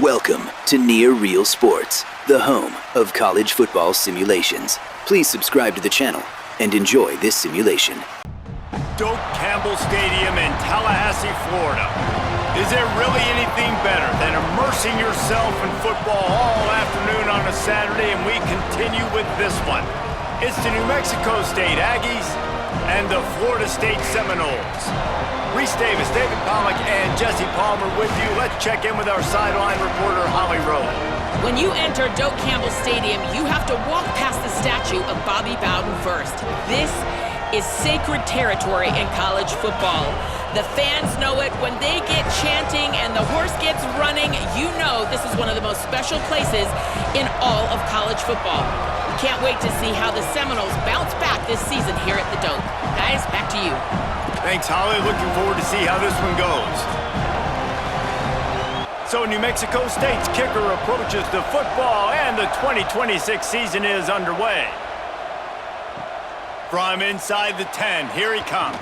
Welcome to Near Real Sports, the home of college football simulations. Please subscribe to the channel and enjoy this simulation. Doak Campbell Stadium in Tallahassee, Florida. Is there really anything better than immersing yourself in football all afternoon on a Saturday? And we continue with this one. It's the New Mexico State Aggies and the Florida State Seminoles. Reese Davis, David Pollack, and Jesse Palmer with you. Let's check in with our sideline reporter, Holly Rowe. When you enter Doak Campbell Stadium, you have to walk past the statue of Bobby Bowden first. This is sacred territory in college football. The fans know it. When they get chanting and the horse gets running, you know this is one of the most special places in all of college football. We can't wait to see how the Seminoles bounce back this season here at the Doak. Guys, back to you. Thanks, Holly. Looking forward to see how this one goes. So New Mexico State's kicker approaches the football, and the 2026 season is underway. From inside the 10, here he comes.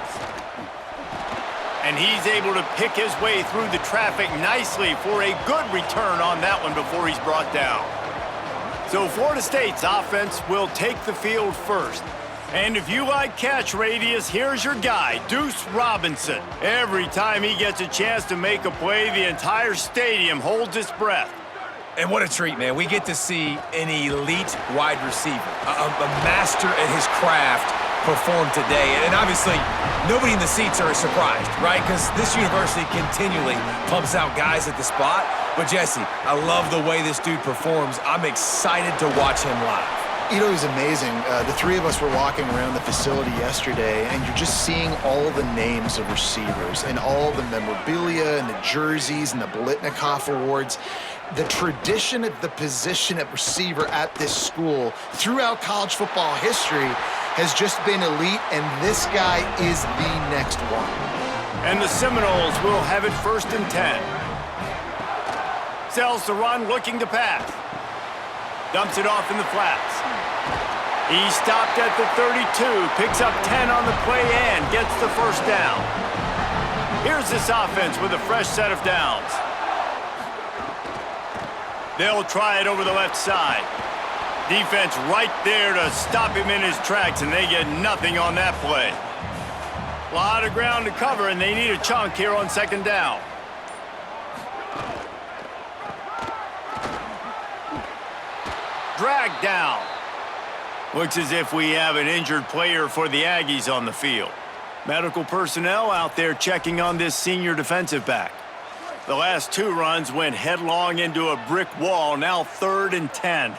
And he's able to pick his way through the traffic nicely for a good return on that one before he's brought down. So Florida State's offense will take the field first. And if you like catch radius, here's your guy, Deuce Robinson. Every time he gets a chance to make a play, the entire stadium holds its breath. And what a treat, man. We get to see an elite wide receiver, a master at his craft perform today. And obviously, nobody in the seats are surprised, right? Because this university continually pumps out guys at the spot. But Jesse, I love the way this dude performs. I'm excited to watch him live. You know, he's amazing. The three of us were walking around the facility yesterday, and you're just seeing all the names of receivers and all the memorabilia and the jerseys and the Blitnikoff awards. The tradition at the position at receiver at this school throughout college football history has just been elite, and this guy is the next one. And the Seminoles will have it 1st and 10. Sells the run, looking to pass. Dumps it off in the flats. He stopped at the 32, picks up 10 on the play and gets the first down. Here's this offense with a fresh set of downs. They'll try it over the left side. Defense right there to stop him in his tracks, and they get nothing on that play. A lot of ground to cover, and they need a chunk here on 2nd down. Drag down. Looks as if we have an injured player for the Aggies on the field. Medical personnel out there checking on this senior defensive back. The last 2 runs went headlong into a brick wall, now 3rd and 10.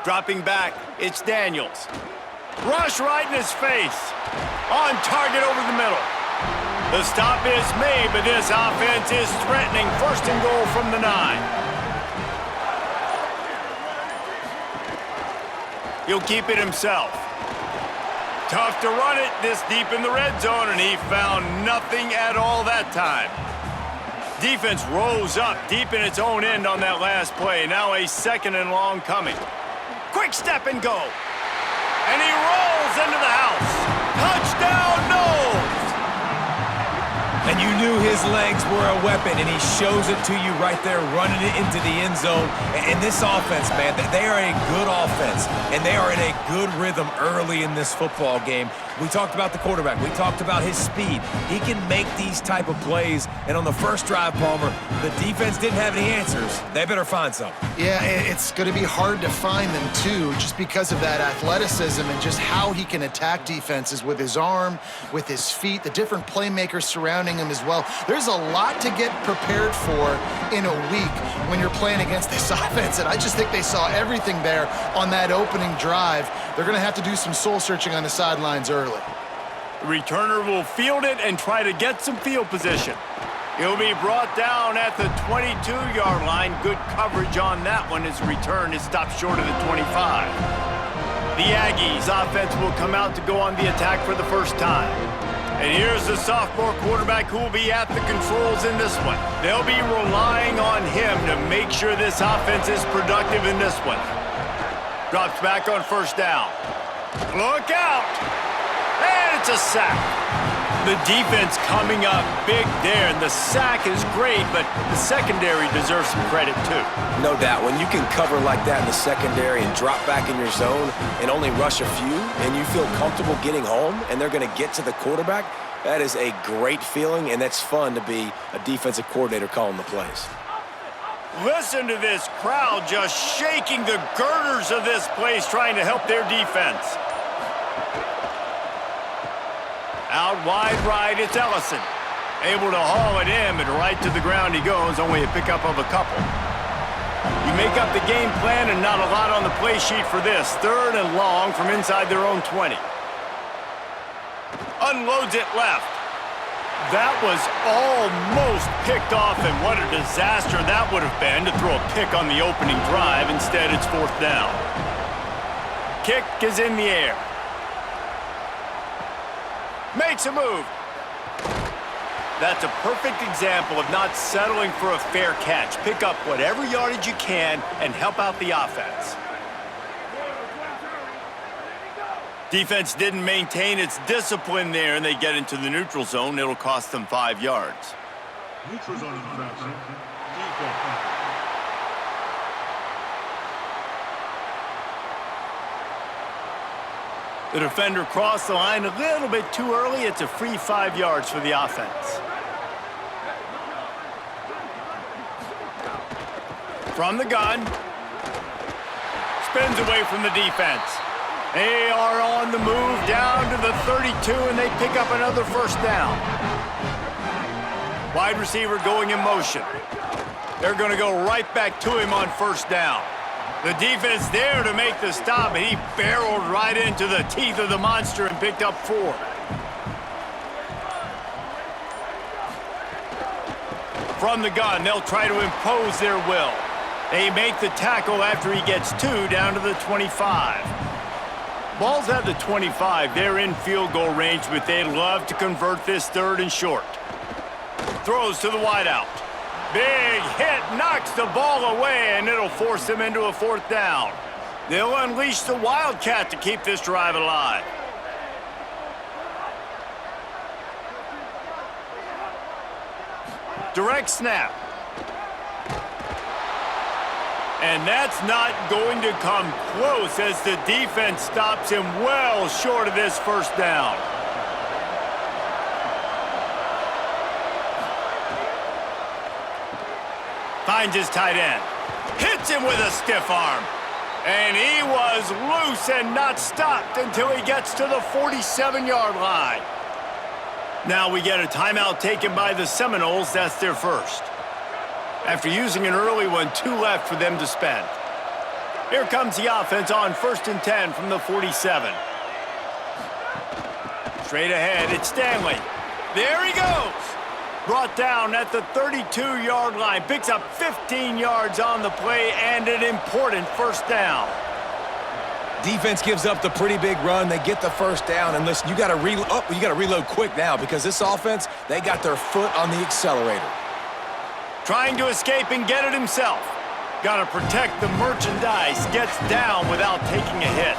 Dropping back, it's Daniels. Rush right in his face. On target over the middle. The stop is made, but this offense is threatening 1st and goal from the 9. He'll keep it himself. Tough to run it this deep in the red zone, and he found nothing at all that time. Defense rose up deep in its own end on that last play. Now a 2nd and long coming. Quick step and go. And he rolls into the house. Touchdown, Noles! And you knew his legs were a weapon, and he shows it to you right there, running it into the end zone. And this offense, man, they are a good offense, and they are in a good rhythm early in this football game. We talked about the quarterback. We talked about his speed. He can make these type of plays, and on the first drive, Palmer, the defense didn't have any answers. They better find something. Yeah, it's going to be hard to find them, too, just because of that athleticism and just how he can attack defenses with his arm, with his feet, the different playmakers surrounding him as well. There's a lot to get prepared for in a week when you're playing against this offense, and I just think they saw everything there on that opening drive. They're going to have to do some soul-searching on the sidelines early. The returner will field it and try to get some field position. He'll be brought down at the 22-yard line. Good coverage on that one as the return is stopped short of the 25. The Aggies offense will come out to go on the attack for the first time. And here's the sophomore quarterback who will be at the controls in this one. They'll be relying on him to make sure this offense is productive in this one. Drops back on 1st down. Look out! And it's a sack. The defense coming up big there, and the sack is great, but the secondary deserves some credit too. No doubt. When you can cover like that in the secondary and drop back in your zone and only rush a few, and you feel comfortable getting home, and they're going to get to the quarterback, that is a great feeling, and that's fun to be a defensive coordinator calling the plays. Listen to this crowd just shaking the girders of this place, trying to help their defense. Out wide right, it's Ellison. Able to haul it in, but right to the ground he goes, only a pickup of a couple. You make up the game plan and not a lot on the play sheet for this. 3rd and long from inside their own 20. Unloads it left. That was almost picked off, and what a disaster that would have been to throw a pick on the opening drive. Instead, it's 4th down. Kick is in the air. Makes a move. That's a perfect example of not settling for a fair catch. Pick up whatever yardage you can and help out the offense. Defense didn't maintain its discipline there, and they get into the neutral zone. It'll cost them 5 yards. Neutral zone infraction. Kickoff. The defender crossed the line a little bit too early. It's a free 5 yards for the offense. From the gun. Spins away from the defense. They are on the move down to the 32, and they pick up another 1st down. Wide receiver going in motion. They're going to go right back to him on 1st down. The defense there to make the stop, and he barreled right into the teeth of the monster and picked up 4. From the gun, they'll try to impose their will. They make the tackle after he gets 2 down to the 25. Ball's at the 25. They're in field goal range, but they'd love to convert this 3rd and short. Throws to the wideout. Big hit, knocks the ball away, and it'll force them into a 4th down. They'll unleash the Wildcat to keep this drive alive. Direct snap. And that's not going to come close as the defense stops him well short of this 1st down. Finds his tight end. Hits him with a stiff arm. And he was loose and not stopped until he gets to the 47-yard line. Now we get a timeout taken by the Seminoles. That's their 1st. After using an early one, 2 left for them to spend. Here comes the offense on 1st and 10 from the 47. Straight ahead, it's Stanley. There he goes. Brought down at the 32-yard line. Picks up 15 yards on the play and an important 1st down. Defense gives up the pretty big run. They get the 1st down, and listen, you got to reload quick now because this offense, they got their foot on the accelerator. Trying to escape and get it himself. Got to protect the merchandise. Gets down without taking a hit.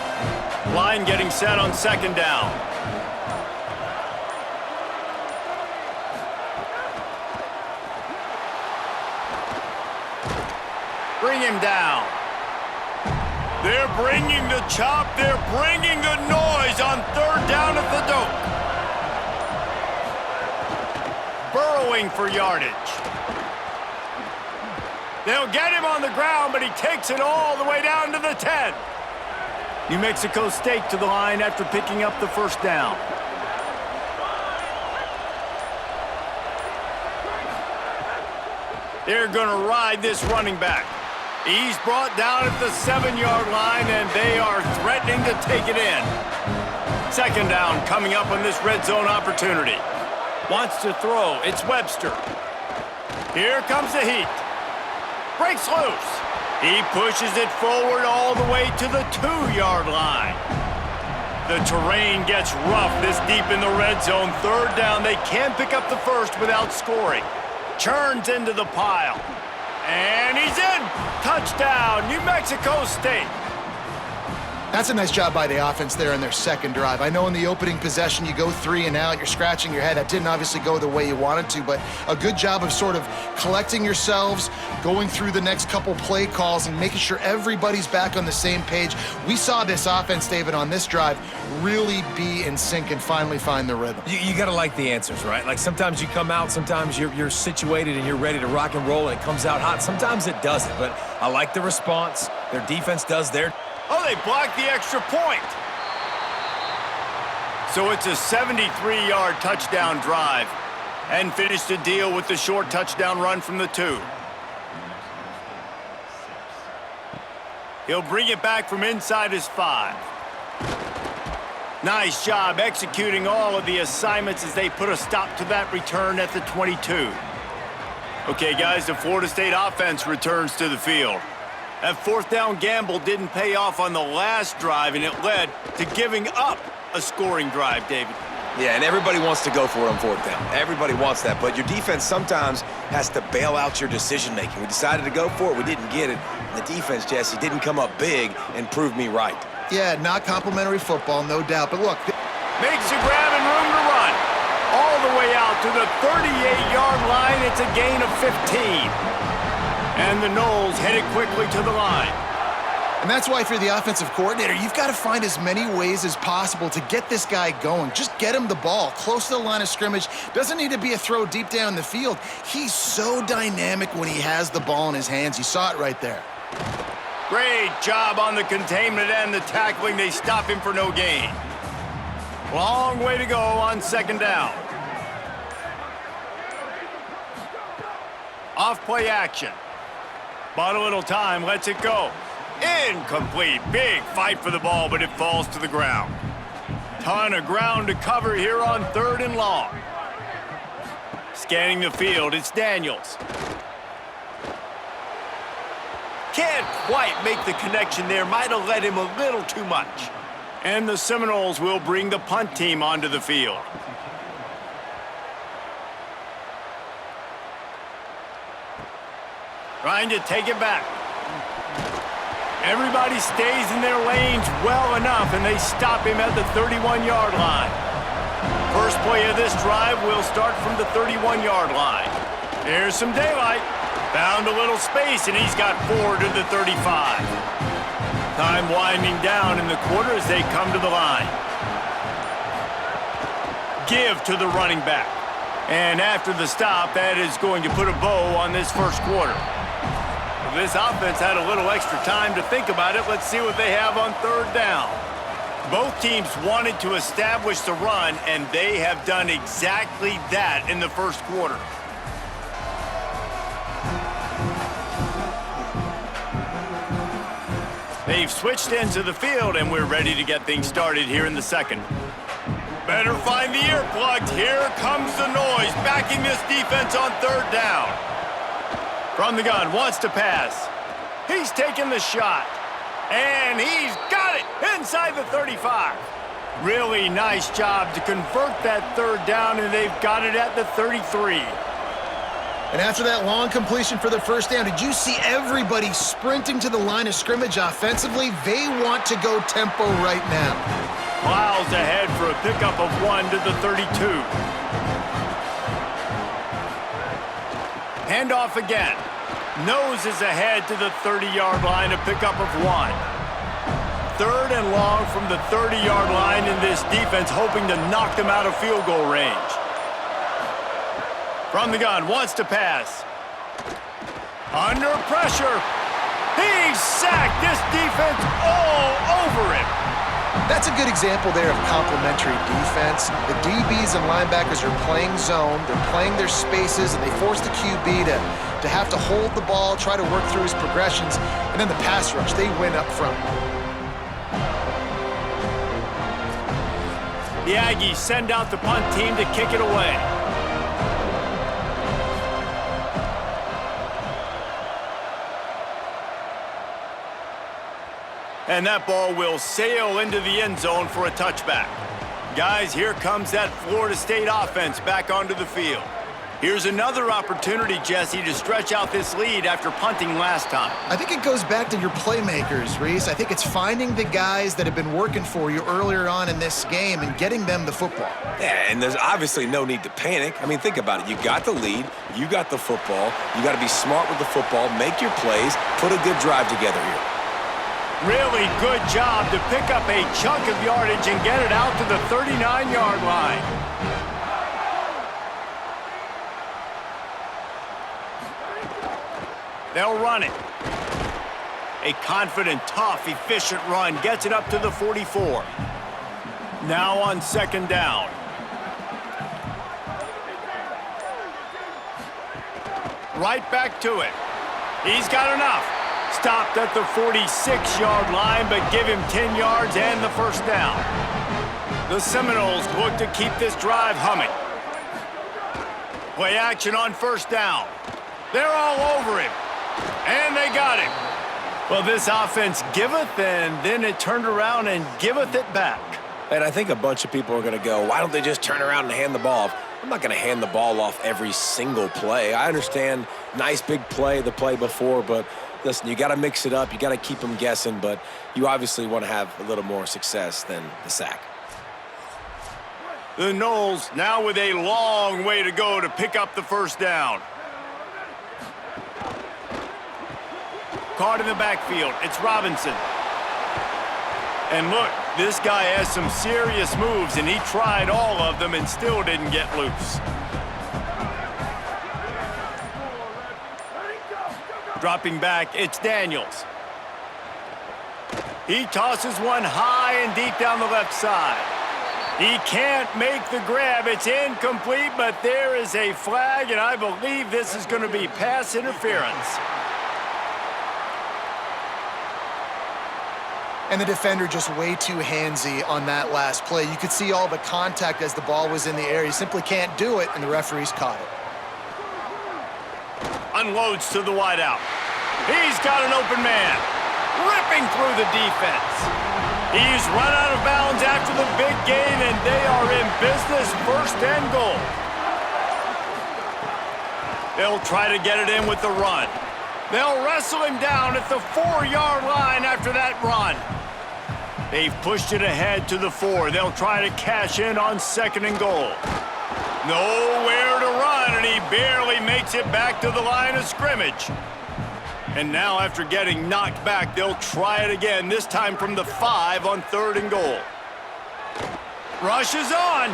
Line getting set on 2nd down. Bring him down. They're bringing the chop. They're bringing the noise on 3rd down at the dope. Burrowing for yardage. They'll get him on the ground, but he takes it all the way down to the 10. New Mexico State to the line after picking up the 1st down. They're going to ride this running back. He's brought down at the 7-yard line, and they are threatening to take it in. 2nd down coming up on this red zone opportunity. Wants to throw. It's Webster. Here comes the heat. Breaks loose. He pushes it forward all the way to the 2-yard line. The terrain gets rough this deep in the red zone. 3rd down. They can't pick up the 1st without scoring. Churns into the pile. And he's in. Touchdown, New Mexico State. That's a nice job by the offense there in their second drive. I know in the opening possession you go 3 and out, you're scratching your head. That didn't obviously go the way you wanted to, but a good job of sort of collecting yourselves, going through the next couple play calls and making sure everybody's back on the same page. We saw this offense, David, on this drive really be in sync and finally find the rhythm. You got to like the answers, right? Like sometimes you come out, sometimes you're situated and you're ready to rock and roll and it comes out hot. Sometimes it doesn't, but I like the response. Their defense does their... Oh, they blocked the extra point. So it's a 73-yard touchdown drive and finished the deal with the short touchdown run from the 2. He'll bring it back from inside his 5. Nice job executing all of the assignments as they put a stop to that return at the 22. Okay, guys, the Florida State offense returns to the field. That fourth down gamble didn't pay off on the last drive, and it led to giving up a scoring drive, David. Yeah, and everybody wants to go for it on fourth down. Everybody wants that, but your defense sometimes has to bail out your decision-making. We decided to go for it. We didn't get it. And the defense, Jesse, didn't come up big and prove me right. Yeah, not complimentary football, no doubt. But look... Makes a grab and room to run. All the way out to the 38-yard line. It's a gain of 15. And the Noles headed quickly to the line. And that's why if you're the offensive coordinator, you've got to find as many ways as possible to get this guy going. Just get him the ball close to the line of scrimmage. Doesn't need to be a throw deep down the field. He's so dynamic when he has the ball in his hands. You saw it right there. Great job on the containment and the tackling. They stop him for no gain. Long way to go on second down. Off play action. Bought a little time, lets it go. Incomplete. Big fight for the ball, but it falls to the ground. Ton of ground to cover here on 3rd and long. Scanning the field, it's Daniels. Can't quite make the connection there. Might have let him a little too much. And the Seminoles will bring the punt team onto the field. Trying to take it back. Everybody stays in their lanes well enough, and they stop him at the 31-yard line. First play of this drive will start from the 31-yard line. Here's some daylight. Found a little space, and he's got 4 to the 35. Time winding down in the quarter as they come to the line. Give to the running back. And after the stop, that is going to put a bow on this first quarter. This offense had a little extra time to think about it. Let's see what they have on 3rd down. Both teams wanted to establish the run, and they have done exactly that in the first quarter. They've switched into the field, and we're ready to get things started here in the second. Better find the earplugs. Here comes the noise, backing this defense on 3rd down. From the gun, wants to pass. He's taking the shot. And he's got it inside the 35. Really nice job to convert that 3rd down, and they've got it at the 33. And after that long completion for the first down, did you see everybody sprinting to the line of scrimmage offensively? They want to go tempo right now. Plows ahead for a pickup of 1 to the 32. Handoff again. Noses ahead to the 30-yard line, a pickup of 1. 3rd and long from the 30-yard line, in this defense hoping to knock them out of field goal range. From the gun, wants to pass. Under pressure. He's sacked. This defense all over him. That's a good example there of complementary defense. The DBs and linebackers are playing zone, they're playing their spaces, and they force the QB to have to hold the ball, try to work through his progressions, and then the pass rush, they win up front. The Aggies send out the punt team to kick it away. And that ball will sail into the end zone for a touchback. Guys, here comes that Florida State offense back onto the field. Here's another opportunity, Jesse, to stretch out this lead after punting last time. I think it goes back to your playmakers, Reese. I think it's finding the guys that have been working for you earlier on in this game and getting them the football. Yeah, and there's obviously no need to panic. I mean, think about it. You got the lead. You got the football. You got to be smart with the football, make your plays, put a good drive together here. Really good job to pick up a chunk of yardage and get it out to the 39-yard line. They'll run it. A confident, tough, efficient run gets it up to the 44. Now on second down. Right back to it. He's got enough. Stopped at the 46-yard line, but give him 10 yards and the first down. The Seminoles look to keep this drive humming. Play action on first down. They're all over him. And they got him. Well, this offense giveth, and then it turned around and giveth it back. And I think a bunch of people are going to go, why don't they just turn around and hand the ball off? I'm not going to hand the ball off every single play. I understand nice big play, the play before, but listen, you got to mix it up. You got to keep them guessing, but you obviously want to have a little more success than the sack. The Noles now with a long way to go to pick up the first down. Caught in the backfield. It's Robinson. And look, this guy has some serious moves, and he tried all of them and still didn't get loose. Dropping back, it's Daniels. He tosses one high and deep down the left side. He can't make the grab. It's incomplete, but there is a flag, and I believe this is going to be pass interference. And the defender just way too handsy on that last play. You could see all the contact as the ball was in the air. He simply can't do it, and the referees caught it. Unloads to the wideout. He's got an open man. Ripping through the defense. He's run out of bounds after the big gain, and they are in business, first and goal. They'll try to get it in with the run. They'll wrestle him down at the 4-yard line after that run. They've pushed it ahead to the 4. They'll try to cash in on second and goal. Nowhere to run, and he barely makes it back to the line of scrimmage. And now, after getting knocked back, they'll try it again, this time from the 5 on third and goal. Rush is on.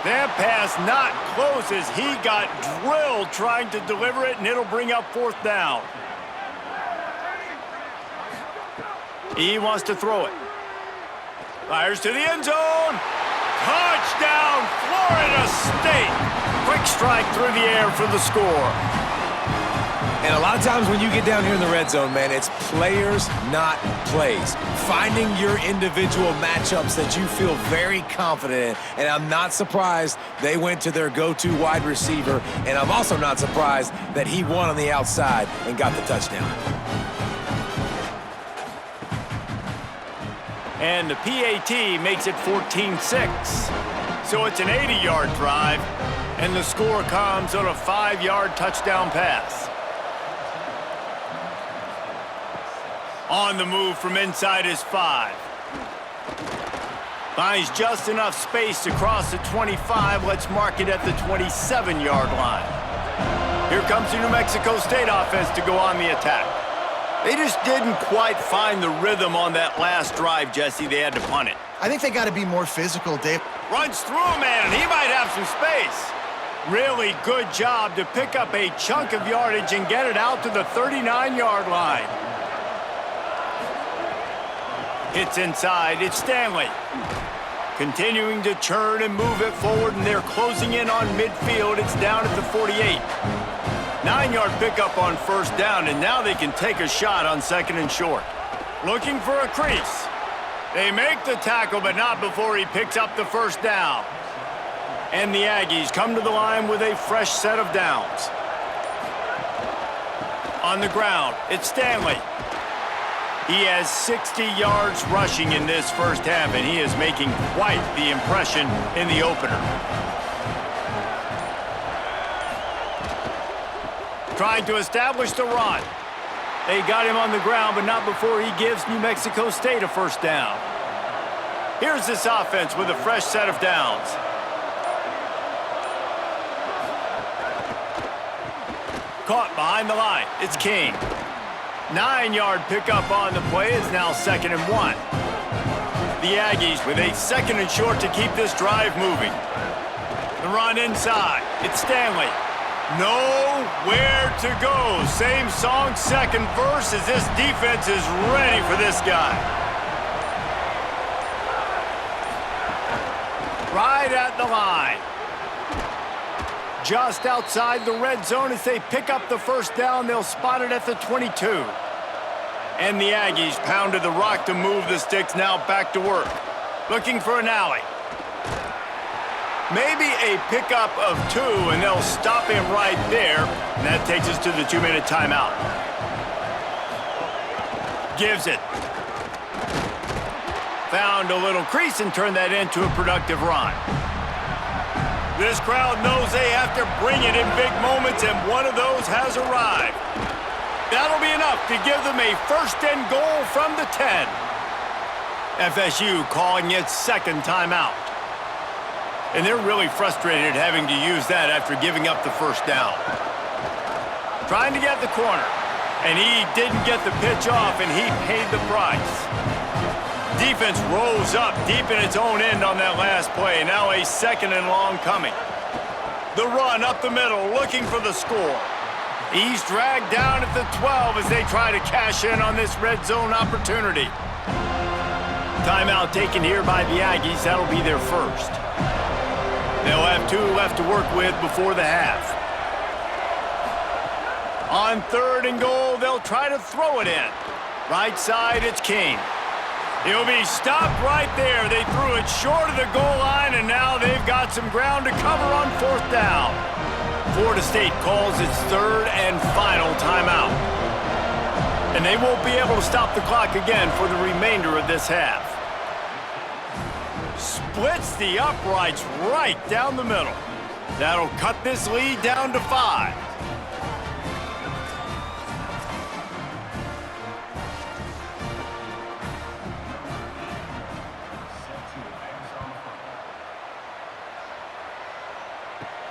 That pass not close as he got drilled trying to deliver it, and it'll bring up fourth down. He wants to throw it. Fires to the end zone. Touchdown, Florida State. Quick strike through the air for the score. And a lot of times when you get down here in the red zone, man, it's players, not plays. Finding your individual matchups that you feel very confident in. And I'm not surprised they went to their go-to wide receiver. And I'm also not surprised that he won on the outside and got the touchdown. And the PAT makes it 14-6. So it's an 80-yard drive, and the score comes on a 5-yard touchdown pass. On the move from inside his 5. Finds just enough space to cross the 25. Let's mark it at the 27-yard line. Here comes the New Mexico State offense to go on the attack. They just didn't quite find the rhythm on that last drive, Jesse. They had to punt it. I think they got to be more physical, Dave. Runs through a man, and he might have some space. Really good job to pick up a chunk of yardage and get it out to the 39-yard line. Hits inside. It's Stanley. Continuing to churn and move it forward, and they're closing in on midfield. It's down at the 48. 9-yard pickup on first down, and now they can take a shot on second and short. Looking for a crease. They make the tackle, but not before he picks up the first down. And the Aggies come to the line with a fresh set of downs. On the ground, it's Stanley. He has 60 yards rushing in this first half, and he is making quite the impression in the opener. trying to establish the run. They got him on the ground, but not before he gives New Mexico State a first down. Here's this offense with a fresh set of downs. Caught behind the line. It's King. 9-yard pickup on the play. It's now 2nd and 1. The Aggies with a 2nd and short to keep this drive moving. The run inside. It's Stanley. Nowhere to go. Same song, second verse, as this defense is ready for this guy. Right at the line. Just outside the red zone as they pick up the first down. They'll spot it at the 22. And the Aggies pounded the rock to move the sticks, now back to work. Looking for an alley. Maybe a pickup of 2, and they'll stop him right there. And that takes us to the 2-minute timeout. Gives it. Found a little crease and turned that into a productive run. This crowd knows they have to bring it in big moments, and one of those has arrived. That'll be enough to give them a 1st and goal from the 10. FSU calling its 2nd timeout. And they're really frustrated having to use that after giving up the first down. Trying to get the corner, and he didn't get the pitch off, and he paid the price. Defense rose up deep in its own end on that last play. Now a 2nd and long coming. The run up the middle, looking for the score. He's dragged down at the 12 as they try to cash in on this red zone opportunity. Timeout taken here by the Aggies. That'll be their first. They'll have 2 left to work with before the half. On 3rd and goal, they'll try to throw it in. Right side, it's King. He'll be stopped right there. They threw it short of the goal line, and now they've got some ground to cover on 4th down. Florida State calls its 3rd and final timeout. And they won't be able to stop the clock again for the remainder of this half. Splits the uprights right down the middle. That'll cut this lead down to 5.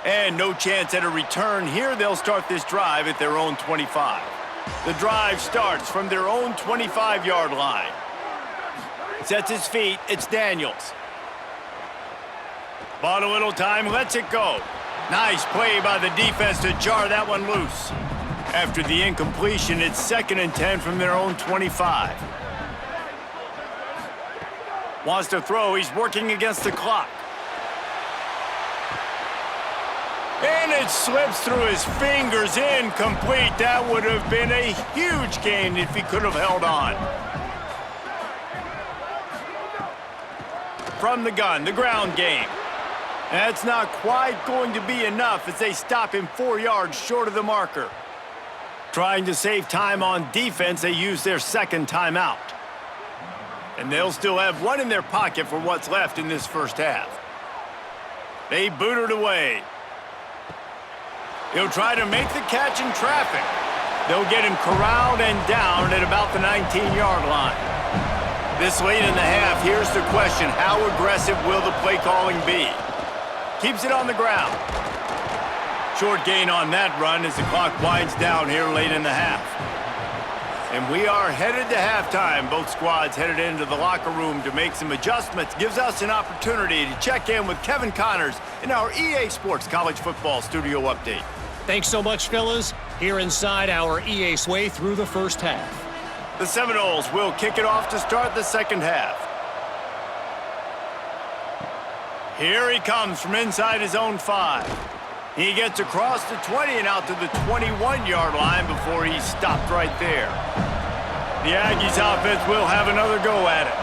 And no chance at a return here. They'll start this drive at their own 25. The drive starts from their own 25-yard line. Sets his feet. It's Daniels. Bought a little time, lets it go. Nice play by the defense to jar that one loose. After the incompletion, it's 2nd and 10 from their own 25. Wants to throw. He's working against the clock. And it slips through his fingers, incomplete. That would have been a huge gain if he could have held on. From the gun, the ground game. That's not quite going to be enough as they stop him 4 yards short of the marker. Trying to save time on defense, they use their 2nd timeout. And they'll still have 1 in their pocket for what's left in this first half. They boot it away. He'll try to make the catch in traffic. They'll get him corralled and down at about the 19-yard line. This late in the half, here's the question. How aggressive will the play calling be? Keeps it on the ground. Short gain on that run as the clock winds down here late in the half. And we are headed to halftime. Both squads headed into the locker room to make some adjustments. Gives us an opportunity to check in with Kevin Connors in our EA Sports College Football Studio Update. Thanks so much, fellas. Here inside our EA way through the first half. The Seminoles will kick it off to start the second half. Here he comes from inside his own 5. He gets across the 20 and out to the 21-yard line before he's stopped right there. The Aggies offense will have another go at it.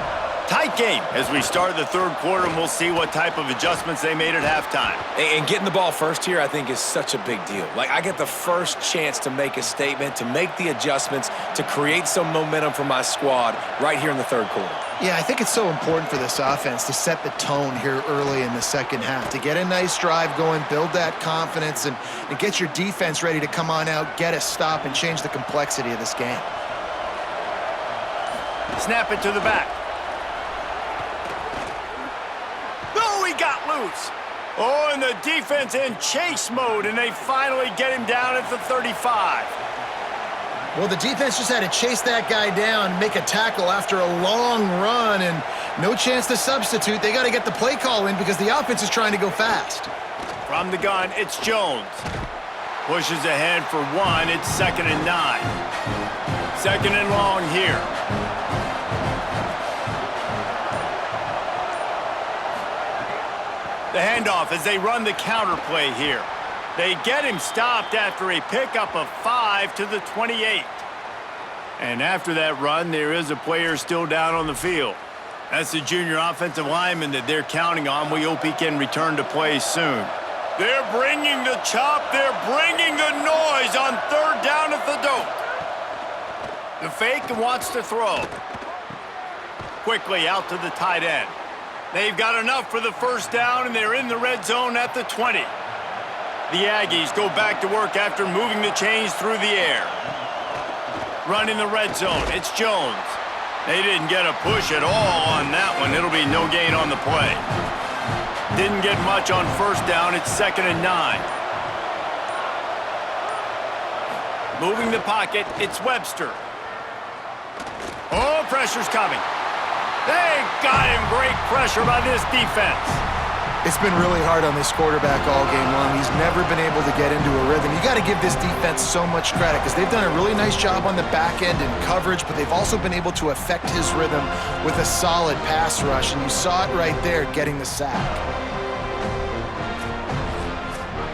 Tight game as we start the third quarter, and we'll see what type of adjustments they made at halftime. And getting the ball first here, I think, is such a big deal. Like, I get the first chance to make a statement, to make the adjustments, to create some momentum for my squad right here in the third quarter. Yeah, I think it's so important for this offense to set the tone here early in the second half, to get a nice drive going, build that confidence, and get your defense ready to come on out, get a stop, and change the complexity of this game. Snap it to the back. Oh, he got loose. Oh, and the defense in chase mode, and they finally get him down at the 35. Well, the defense just had to chase that guy down, make a tackle after a long run, and no chance to substitute. They got to get the play call in because the offense is trying to go fast. From the gun, it's Jones. Pushes ahead for one. It's 2nd and 9. 2nd and long here. The handoff as they run the counter play here. They get him stopped after a pickup of 5 to the 28. And after that run, there is a player still down on the field. That's the junior offensive lineman that they're counting on. We hope he can return to play soon. They're bringing the chop. They're bringing the noise on 3rd down at the dope. The fake wants to throw. Quickly out to the tight end. They've got enough for the 1st down, and they're in the red zone at the 20. The Aggies go back to work after moving the chains through the air. Running the red zone, it's Jones. They didn't get a push at all on that one. It'll be no gain on the play. Didn't get much on 1st down. It's 2nd and 9. Moving the pocket, it's Webster. Oh, pressure's coming. They got him. Great pressure by this defense. It's been really hard on this quarterback all game long. He's never been able to get into a rhythm. You got to give this defense so much credit because they've done a really nice job on the back end in coverage, but they've also been able to affect his rhythm with a solid pass rush, and you saw it right there getting the sack.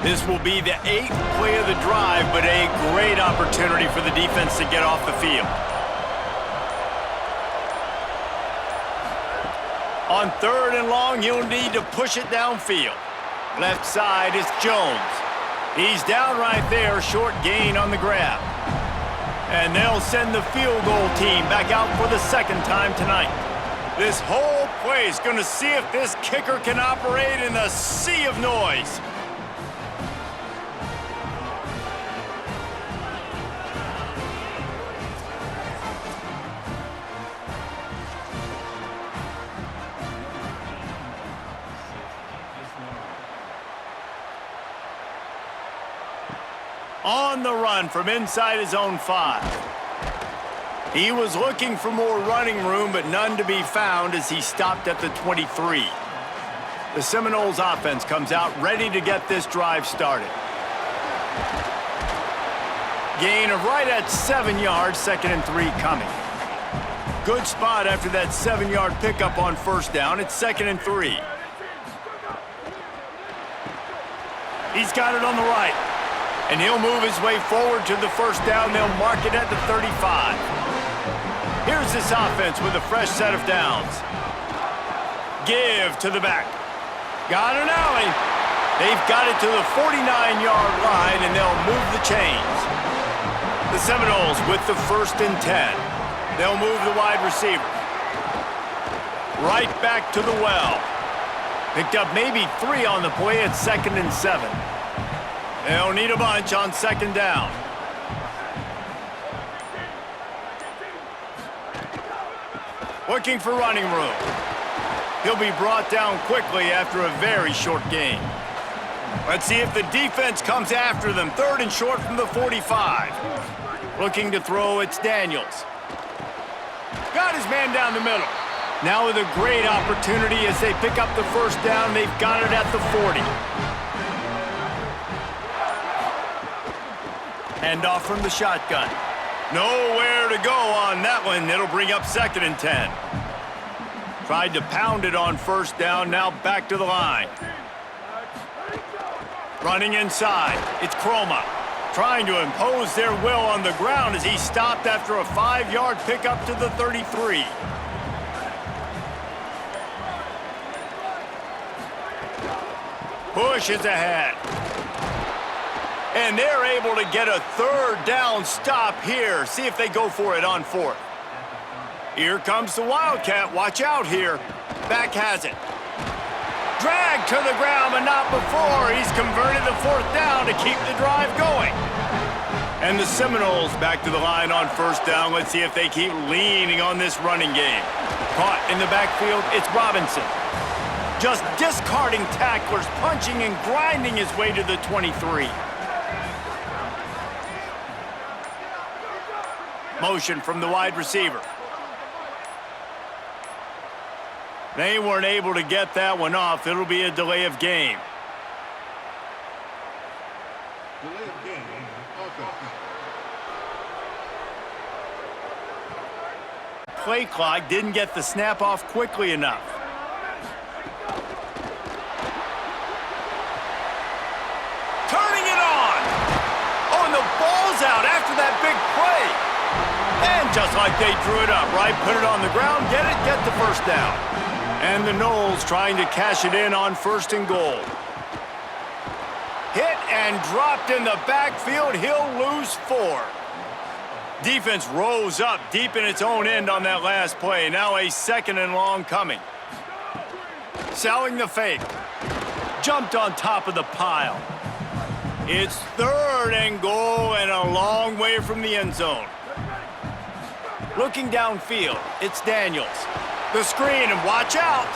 This will be the 8th play of the drive, but a great opportunity for the defense to get off the field. On 3rd and long, he'll need to push it downfield. Left side is Jones. He's down right there, short gain on the grab. And they'll send the field goal team back out for the 2nd time tonight. This whole play is going to see if this kicker can operate in the sea of noise. On the run from inside his own 5. He was looking for more running room, but none to be found as he stopped at the 23. The Seminoles offense comes out ready to get this drive started. Gain of right at 7 yards, 2nd and 3 coming. Good spot after that 7-yard pickup on 1st down. It's 2nd and 3. He's got it on the right. And he'll move his way forward to the 1st down. They'll mark it at the 35. Here's this offense with a fresh set of downs. Give to the back. Got an alley. They've got it to the 49-yard line, and they'll move the chains. The Seminoles with the 1st and 10. They'll move the wide receiver. Right back to the well. Picked up maybe 3 on the play at 2nd and 7. They'll need a bunch on 2nd down. Looking for running room. He'll be brought down quickly after a very short gain. Let's see if the defense comes after them. 3rd and short from the 45. Looking to throw, it's Daniels. Got his man down the middle. Now with a great opportunity as they pick up the 1st down. They've got it at the 40. Handoff from the shotgun. Nowhere to go on that one. It'll bring up 2nd and 10. Tried to pound it on 1st down. Now back to the line. Running inside. It's Croma. Trying to impose their will on the ground as he stopped after a 5-yard pickup to the 33. Pushes ahead. And they're able to get a third down stop here. See if they go for it on fourth. Here comes the Wildcat. Watch out here. Back has it. Dragged to the ground, but not before. He's converted the fourth down to keep the drive going. And the Seminoles back to the line on first down. Let's see if they keep leaning on this running game. Caught in the backfield, it's Robinson. Just discarding tacklers, punching and grinding his way to the 23. Motion from the wide receiver. They weren't able to get that one off. It'll be a delay of game. Delay of game. Offense. Play clock didn't get the snap off quickly enough. Turning it on. Oh, and the ball's out after that big play. And just like they drew it up, right? Put it on the ground, get it, get the first down. And the Noles trying to cash it in on first and goal. Hit and dropped in the backfield. He'll lose 4. Defense rose up deep in its own end on that last play. Now a second and long coming. Selling the fake. Jumped on top of the pile. It's third and goal and a long way from the end zone. Looking downfield, it's Daniels. The screen, and watch out.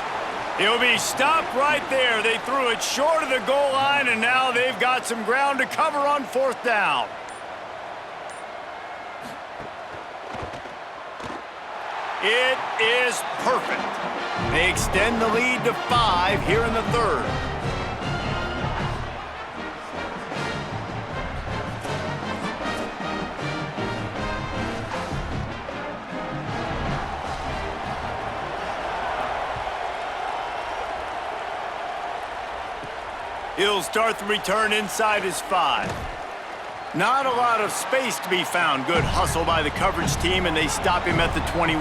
He'll be stopped right there. They threw it short of the goal line, and now they've got some ground to cover on fourth down. It is perfect. They extend the lead to 5 here in the third. He'll start the return inside his 5. Not a lot of space to be found. Good hustle by the coverage team, and they stop him at the 21.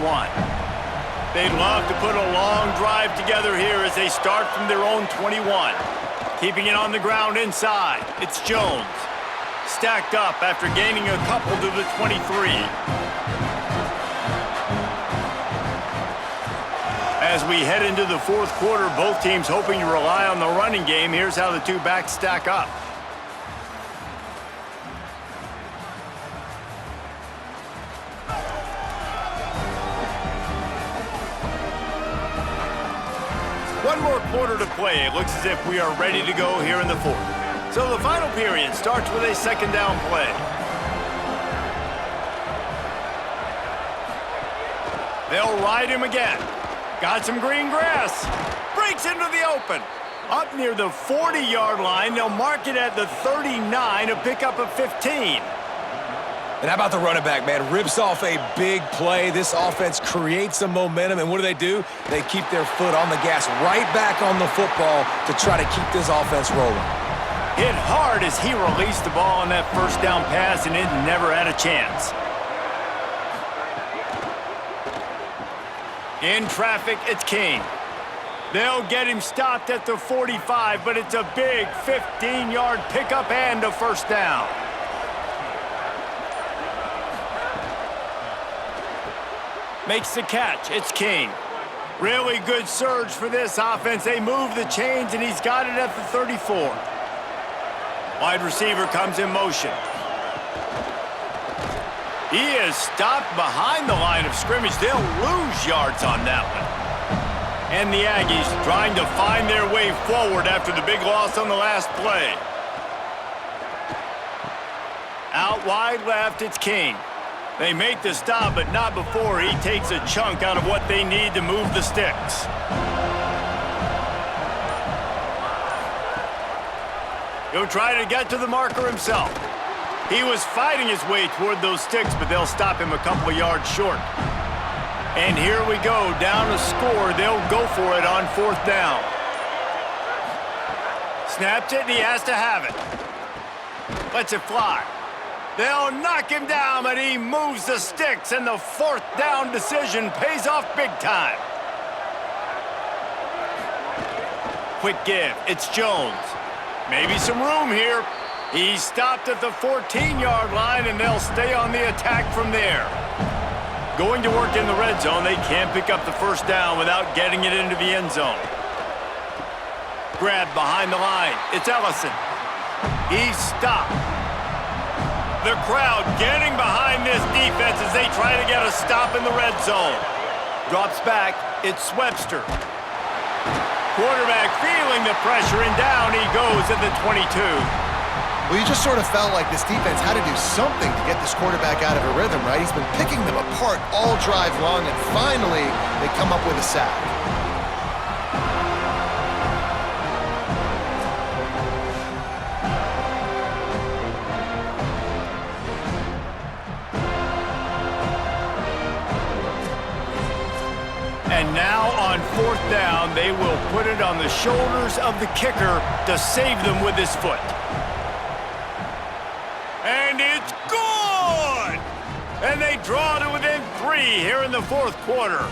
They'd love to put a long drive together here as they start from their own 21. Keeping it on the ground inside. It's Jones. Stacked up after gaining a couple to the 23. As we head into the fourth quarter, both teams hoping to rely on the running game. Here's how the two backs stack up. One more quarter to play. It looks as if we are ready to go here in the fourth. So the final period starts with a second down play. They'll ride him again. Got some green grass. Breaks into the open. Up near the 40-yard line. They'll mark it at the 39, a pickup of 15. And how about the running back, man? Rips off a big play. This offense creates some momentum, and what do? They keep their foot on the gas, right back on the football to try to keep this offense rolling. Hit hard as he released the ball on that first down pass, and it never had a chance. In traffic, it's King. They'll get him stopped at the 45, but it's a big 15-yard pickup and a first down. Makes the catch. It's King. Really good surge for this offense. They move the chains, and he's got it at the 34. Wide receiver comes in motion. He is stopped behind the line of scrimmage. They'll lose yards on that one. And the Aggies trying to find their way forward after the big loss on the last play. Out wide left, it's King. They make the stop, but not before he takes a chunk out of what they need to move the sticks. He'll try to get to the marker himself. He was fighting his way toward those sticks, but they'll stop him a couple of yards short. And here we go, down a score. They'll go for it on fourth down. Snaps it, and he has to have it. Lets it fly. They'll knock him down, but he moves the sticks, and the fourth down decision pays off big time. Quick give. It's Jones. Maybe some room here. He's stopped at the 14-yard line, and they'll stay on the attack from there. Going to work in the red zone, they can't pick up the first down without getting it into the end zone. Grab behind the line. It's Ellison. He's stopped. The crowd getting behind this defense as they try to get a stop in the red zone. Drops back. It's Webster. Quarterback feeling the pressure, and down he goes at the 22. Well, you just sort of felt like this defense had to do something to get this quarterback out of a rhythm, right? He's been picking them apart all drive long, and finally they come up with a sack. And now on fourth down, they will put it on the shoulders of the kicker to save them with his foot. And it's good! And they draw to within 3 here in the fourth quarter.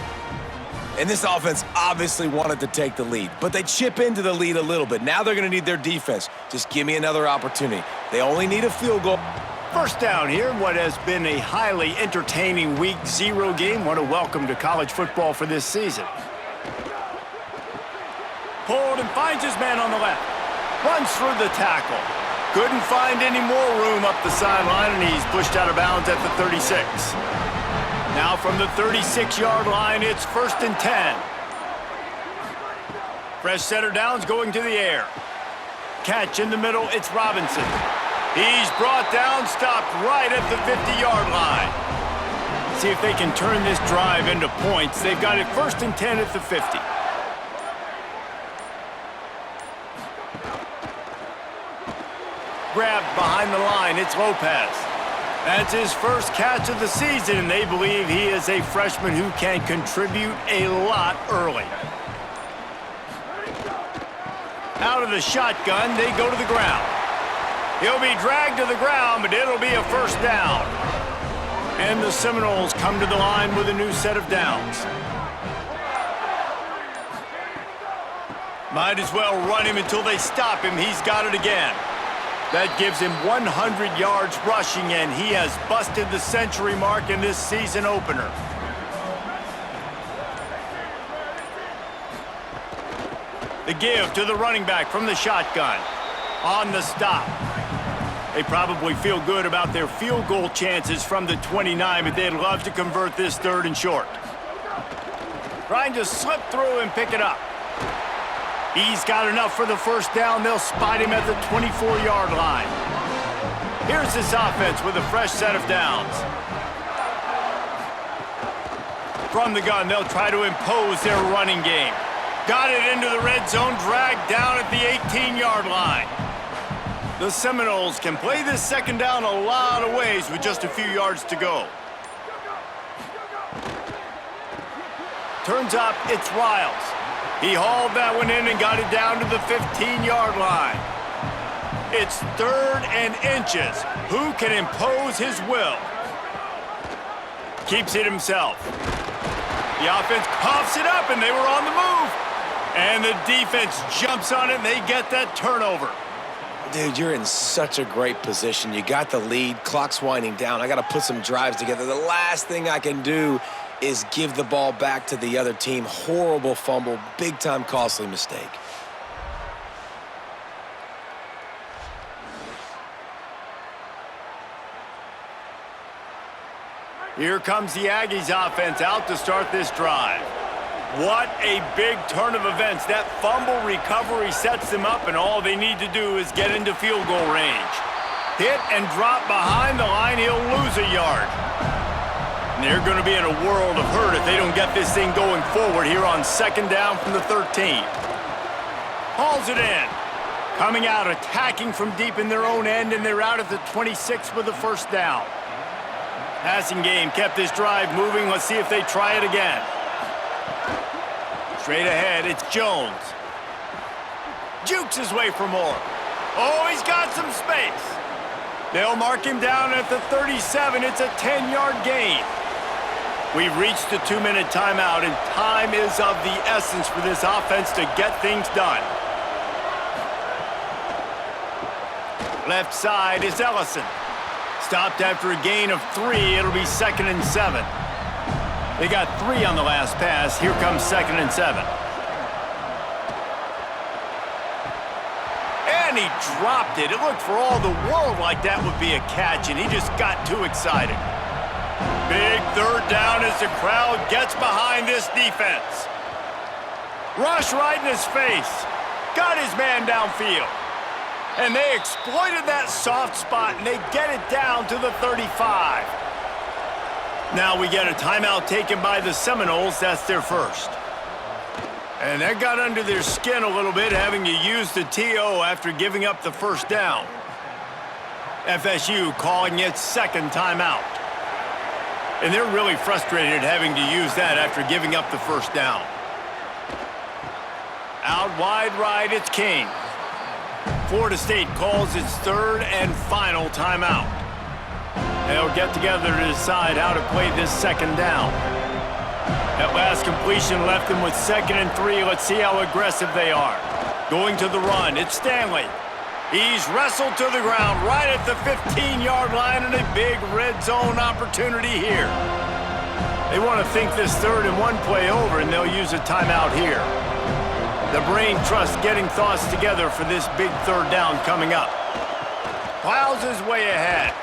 And this offense obviously wanted to take the lead, but they chip into the lead a little bit. Now they're going to need their defense. Just give me another opportunity. They only need a field goal. First down here, what has been a highly entertaining Week 0 game. What a welcome to college football for this season. Pulled and finds his man on the left. Runs through the tackle. Couldn't find any more room up the sideline, and he's pushed out of bounds at the 36. Now from the 36-yard line, it's 1st and 10. Fresh setter downs going to the air. Catch in the middle, it's Robinson. He's brought down, stopped right at the 50-yard line. See if they can turn this drive into points. They've got it 1st and 10 at the 50. Grabbed behind the line, it's Lopez. That's his first catch of the season, and they believe he is a freshman who can contribute a lot early. Out of the shotgun, they go to the ground. He'll be dragged to the ground, but it'll be a first down. And the Seminoles come to the line with a new set of downs. Might as well run him until they stop him. He's got it again. That gives him 100 yards rushing, and he has busted the century mark in this season opener. The give to the running back from the shotgun. On the stop. They probably feel good about their field goal chances from the 29, but they'd love to convert this 3rd and short. Trying to slip through and pick it up. He's got enough for the first down. They'll spot him at the 24-yard line. Here's this offense with a fresh set of downs. From the gun, they'll try to impose their running game. Got it into the red zone, dragged down at the 18-yard line. The Seminoles can play this second down a lot of ways with just a few yards to go. Turns up, it's Riles. He hauled that one in and got it down to the 15-yard line. It's 3rd and inches. Who can impose his will? Keeps it himself. The offense coughs it up, and they were on the move. And the defense jumps on it, and they get that turnover. Dude, you're in such a great position. You got the lead, clock's winding down. I got to put some drives together. The last thing I can do is give the ball back to the other team. Horrible fumble, big-time costly mistake. Here comes the Aggies offense out to start this drive. What a big turn of events. That fumble recovery sets them up, and all they need to do is get into field goal range. Hit and drop behind the line, he'll lose a yard. And they're going to be in a world of hurt if they don't get this thing going forward here on 2nd down from the 13. Hauls it in. Coming out, attacking from deep in their own end, and they're out at the 26 with the first down. Passing game kept this drive moving. Let's see if they try it again. Straight ahead, it's Jones. Jukes his way for more. Oh, he's got some space. They'll mark him down at the 37. It's a 10-yard gain. We've reached the 2-minute timeout, and time is of the essence for this offense to get things done. Left side is Ellison. Stopped after a gain of 3. It'll be 2nd and 7. They got 3 on the last pass. Here comes 2nd and 7. And he dropped it. It looked for all the world like that would be a catch, and he just got too excited. Big 3rd down as the crowd gets behind this defense. Rush right in his face. Got his man downfield. And they exploited that soft spot, and they get it down to the 35. Now we get a timeout taken by the Seminoles. That's their first. And that got under their skin a little bit, having to use the TO after giving up the 1st down. FSU calling its 2nd timeout. And they're really frustrated having to use that after giving up the 1st down. Out wide right, it's King. Florida State calls its 3rd and final timeout. They'll get together to decide how to play this 2nd down. That last completion left them with 2nd and 3. Let's see how aggressive they are. Going to the run, it's Stanley. He's wrestled to the ground right at the 15-yard line, and a big red zone opportunity here. They want to think this 3rd and 1 play over, and they'll use a timeout here. The brain trust getting thoughts together for this big 3rd down coming up. Plows his way ahead.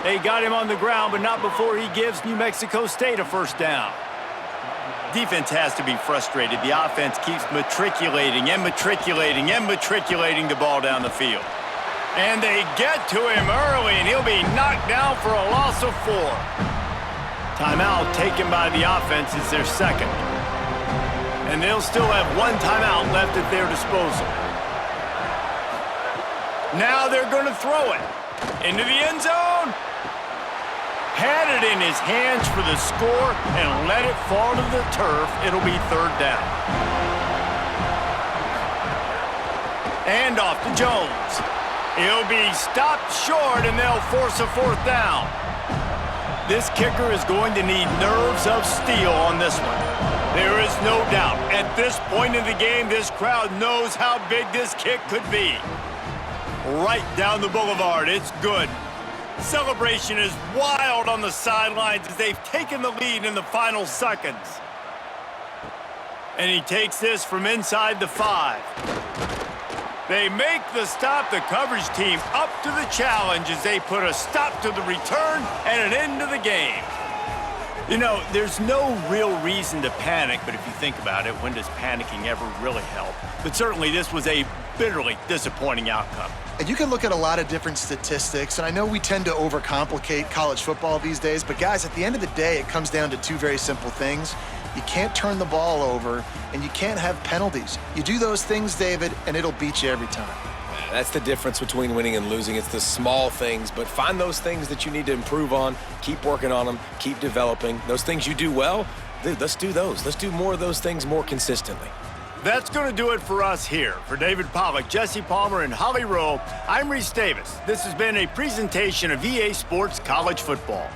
They got him on the ground, but not before he gives New Mexico State a 1st down. Defense has to be frustrated. The offense keeps matriculating and matriculating and matriculating the ball down the field. And they get to him early, and he'll be knocked down for a loss of 4. Timeout taken by the offense is their 2nd. And they'll still have 1 timeout left at their disposal. Now they're going to throw it into the end zone. Had it in his hands for the score and let it fall to the turf. It'll be 3rd down. And off to Jones. He'll be stopped short, and they'll force a 4th down. This kicker is going to need nerves of steel on this one. There is no doubt. At this point in the game, this crowd knows how big this kick could be. Right down the boulevard. It's good. Celebration is wild on the sidelines as they've taken the lead in the final seconds. And he takes this from inside the 5. They make the stop. The coverage team up to the challenge as they put a stop to the return and an end to the game. You know, there's no real reason to panic, but if you think about it, when does panicking ever really help? But certainly this was a bitterly disappointing outcome. And you can look at a lot of different statistics, and I know we tend to overcomplicate college football these days, but guys, at the end of the day, it comes down to 2 very simple things. You can't turn the ball over, and you can't have penalties. You do those things, David, and it'll beat you every time. That's the difference between winning and losing. It's the small things, but find those things that you need to improve on, keep working on them, keep developing. Those things you do well, dude, let's do those. Let's do more of those things more consistently. That's going to do it for us here. For David Pollack, Jesse Palmer, and Holly Rowe, I'm Reese Davis. This has been a presentation of EA Sports College Football.